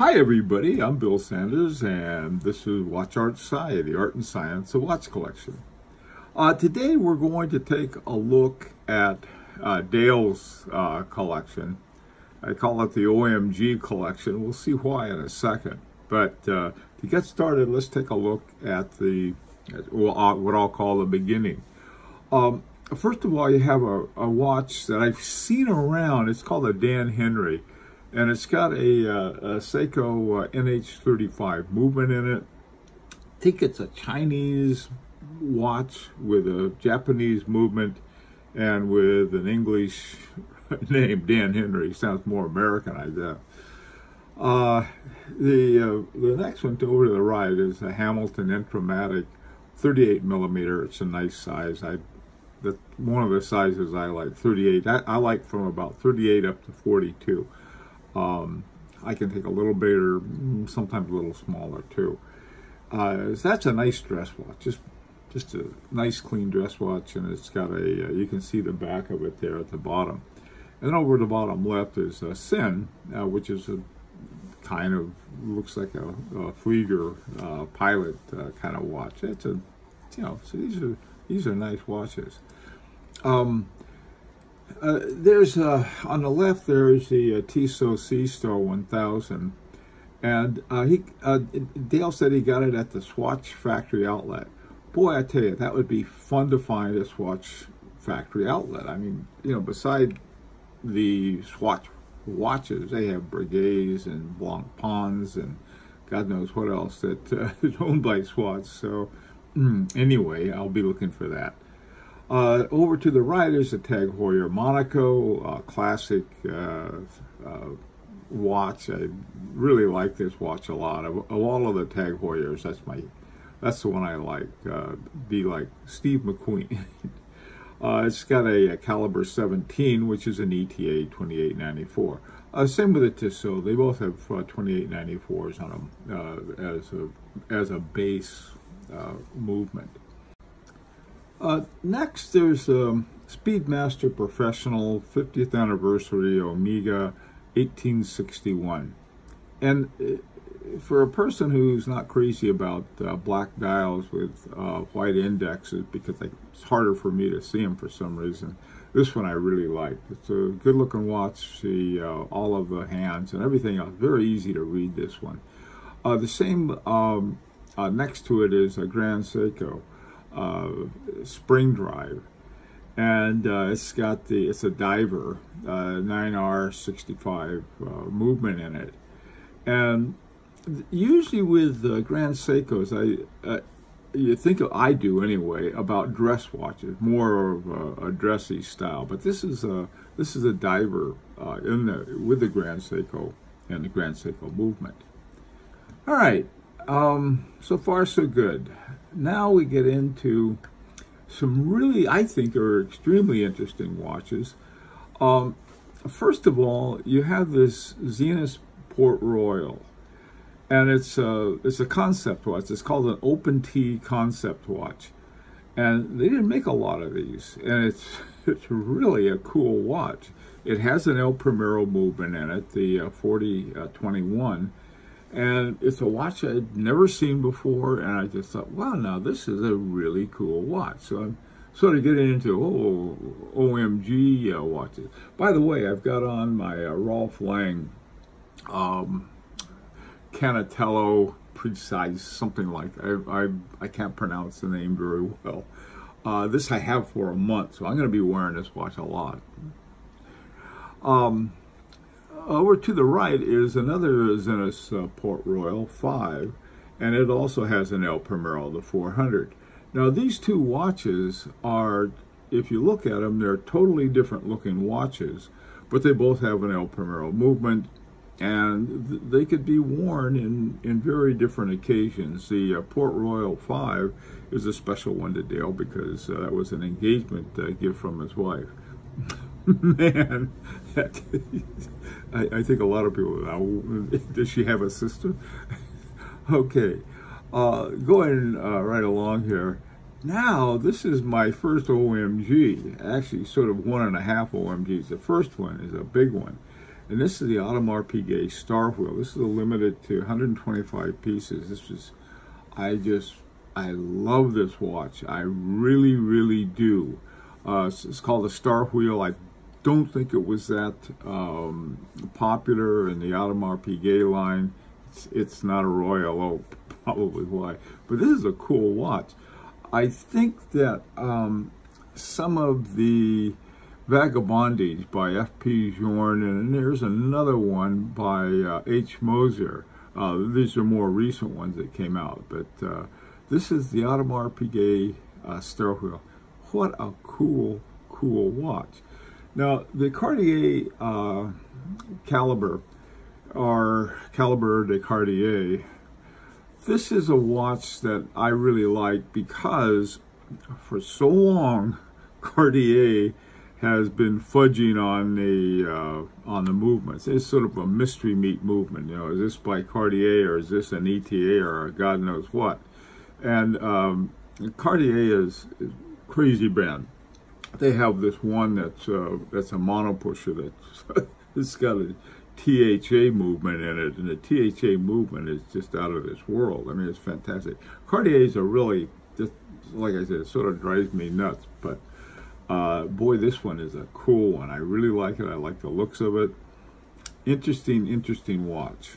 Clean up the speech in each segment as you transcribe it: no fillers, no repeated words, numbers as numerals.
Hi everybody, I'm Bill Sanders and this is Watch Art Sci, the art and science of watch collection. Today we're going to take a look at Dale's collection. I call it the OMG collection. We'll see why in a second. But to get started, let's take a look at what I'll call the beginning. First of all, you have a watch that I've seen around. It's called a Dan Henry. And it's got a Seiko NH35 movement in it. I think it's a Chinese watch with a Japanese movement and with an English name, Dan Henry. Sounds more American, I guess. The next one over to the right is a Hamilton Intramatic 38 millimeter. It's a nice size. One of the sizes I like, 38. I like from about 38 up to 42. I can take a little bigger, sometimes a little smaller too. So that's a nice dress watch, just a nice clean dress watch, and it's got you can see the back of it there at the bottom. And over the bottom left is a Sin, which is a kind of, looks like a Flieger pilot kind of watch. It's a, so these are nice watches. There's on the left there is the Tissot Seastar 1000, and Dale said he got it at the Swatch Factory Outlet. Boy, I tell you, that would be fun to find a Swatch Factory Outlet. I mean, beside the Swatch watches, they have Breguets and Blancpains and God knows what else that is owned by Swatch. So anyway, I'll be looking for that. Over to the right is a Tag Heuer Monaco, classic watch. I really like this watch a lot. Of all of the Tag Heuers, that's the one I like. Be like Steve McQueen. It's got a caliber 17, which is an ETA 2894. Same with the Tissot. They both have 2894s on them as a base movement. Next, there's Speedmaster Professional 50th Anniversary Omega 1861. And for a person who's not crazy about black dials with white indexes, because it's harder for me to see them for some reason, this one I really like. It's a good-looking watch, all of the hands and everything else. Very easy to read this one. The same next to it is a Grand Seiko spring drive, and it's a diver 9R65 movement in it. And usually with Grand Seikos, I do anyway, about dress watches, more of a dressy style. But this is a diver with the Grand Seiko and the Grand Seiko movement. All right, so far so good. Now we get into some really, I think, are extremely interesting watches. First of all, you have this Zena Port Royal, and it's a concept watch. It's called an Open T concept watch, and they didn't make a lot of these, and it's really a cool watch. It has an El Primero movement in it, the 4021. And it's a watch I'd never seen before, and I just thought, wow, now this is a really cool watch. So I'm sort of getting into, OMG watches. By the way, I've got on my Rolf Lang Canatello Precise, something like that. I can't pronounce the name very well. This I have for a month, so I'm going to be wearing this watch a lot. Over to the right is another Zena Port Royal 5, and it also has an El Primero, the 400. Now these two watches are, if you look at them, they're totally different looking watches, but they both have an El Primero movement, and they could be worn in very different occasions. The Port Royal 5 is a special one to Dale because that was an engagement gift from his wife. Man, I think a lot of people, does she have a sister? Okay, going right along here. Now, this is my first OMG, actually sort of 1.5 OMGs. The first one is a big one, And this is the Audemars Piguet Star Wheel. This is a limited to 125 pieces. I love this watch. I really, really do. It's called a Star Wheel. I don't think it was that popular in the Audemars Piguet line. It's not a Royal Oak, probably why. But this is a cool watch. I think that some of the Vagabondage by F.P. Journe, and there's another one by H. Moser. These are more recent ones that came out, but this is the Audemars Piguet Star Wheel. What a cool watch. Now, the Cartier Calibre, or Calibre de Cartier, this is a watch that I really like because for so long, Cartier has been fudging on the movements. It's sort of a mystery meat movement. You know, is this by Cartier or is this an ETA or God knows what? And Cartier is a crazy brand. They have this one that's a mono pusher that's it's got a THA movement in it, and the THA movement is just out of this world. I mean, it's fantastic. Cartiers are really, just like I said, it sort of drives me nuts, but boy, this one is a cool one. I really like it. I like the looks of it. Interesting watch.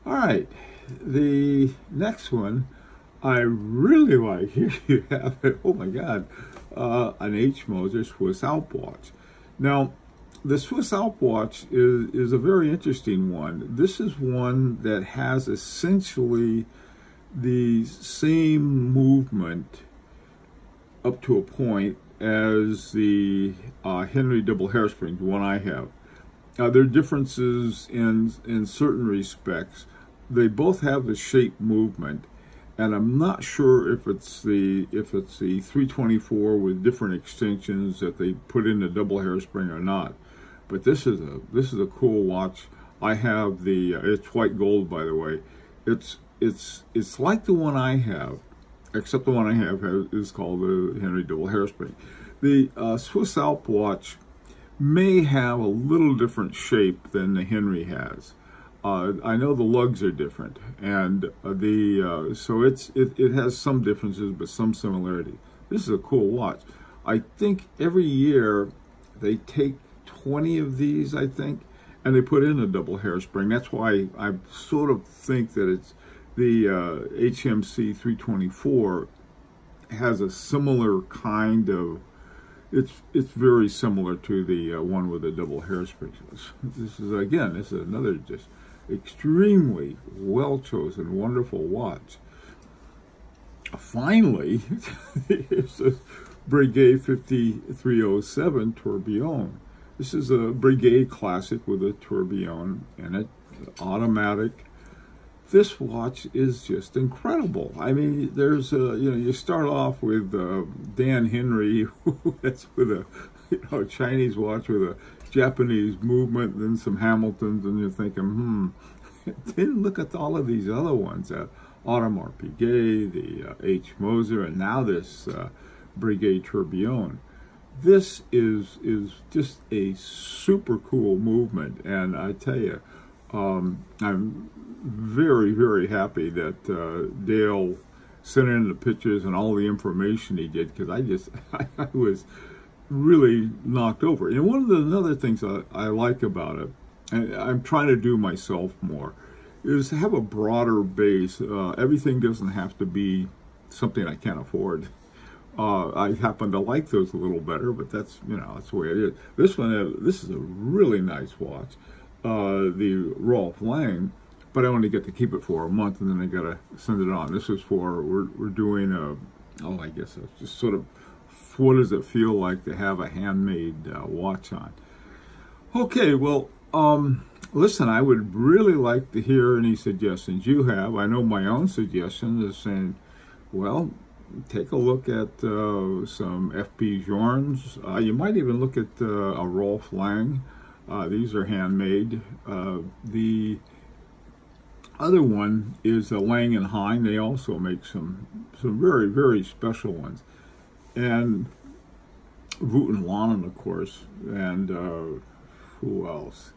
All right, the next one I really like. Here you have it. Oh my God, an H. Moser Swiss Alp watch. Now, the Swiss Alp watch is a very interesting one. This is one that has essentially the same movement up to a point as the Henry double hairspring, the one I have. There are differences in certain respects. They both have the shape movement, and I'm not sure if it's the 324 with different extensions that they put in the double hairspring or not. But this is a cool watch. I have the it's white gold, by the way. It's like the one I have, except the one I have is called the Henry double hairspring. The Swiss Alp watch may have a little different shape than the Henry has. I know the lugs are different, and so it has some differences but some similarity. This is a cool watch. I think every year they take 20 of these, I think, and they put in a double hairspring. That's why I sort of think that it's the HMC 324 has a similar kind of, it's very similar to the one with the double hairspring. This is another just extremely well-chosen, wonderful watch. Finally, here's a Breguet 5307 Tourbillon. This is a Breguet classic with a tourbillon in it, automatic. This watch is just incredible. I mean, there's you start off with Dan Henry, that's with a Chinese watch with a Japanese movement, and then some Hamiltons, and you're thinking, Then look at all of these other ones, Audemars Piguet, the H. Moser, and now this Breguet Tourbillon. This is just a super cool movement, and I tell you, I'm very, very happy that Dale sent in the pictures and all the information he did, because I was really knocked over. And one of the other things I like about it, and I'm trying to do myself more, is to have a broader base. Everything doesn't have to be something I can't afford. I happen to like those a little better, but that's the way it is. This is a really nice watch, the Rolf Lang, but I only get to keep it for a month, and then I gotta send it on. This is for we're doing I guess it's just sort of, what does it feel like to have a handmade watch on? Okay, well, listen, I would really like to hear any suggestions you have. I know my own suggestion is saying, well, take a look at some F.P. Journes. You might even look at a Rolf Lang. These are handmade. The other one is a Lang & Hein. They also make some very, very special ones. And Voet & Lanen, of course. And who else?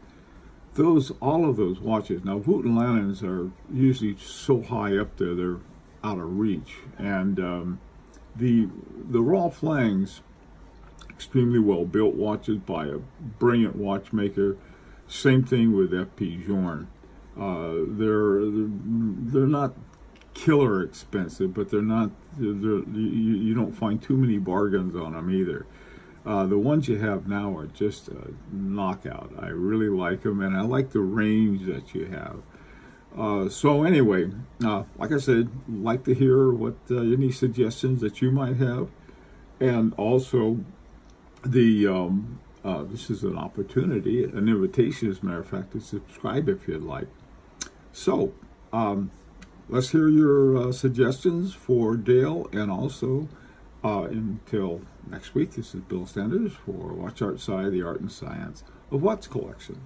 all of those watches. Now, Voutilanes are usually so high up there, they're out of reach. And the Rolf Langs, extremely well built watches by a brilliant watchmaker. Same thing with FP Journe. They're not killer expensive, but you don't find too many bargains on them either. The ones you have now are just a knockout. I really like them, and I like the range that you have. So anyway, like I said, like to hear what any suggestions that you might have, and also this is an opportunity, an invitation, as a matter of fact, to subscribe if you'd like. So let's hear your suggestions for Dale, and also until next week, this is Bill Sanders for Watch Art Sci, the Art and Science of Watch Collection.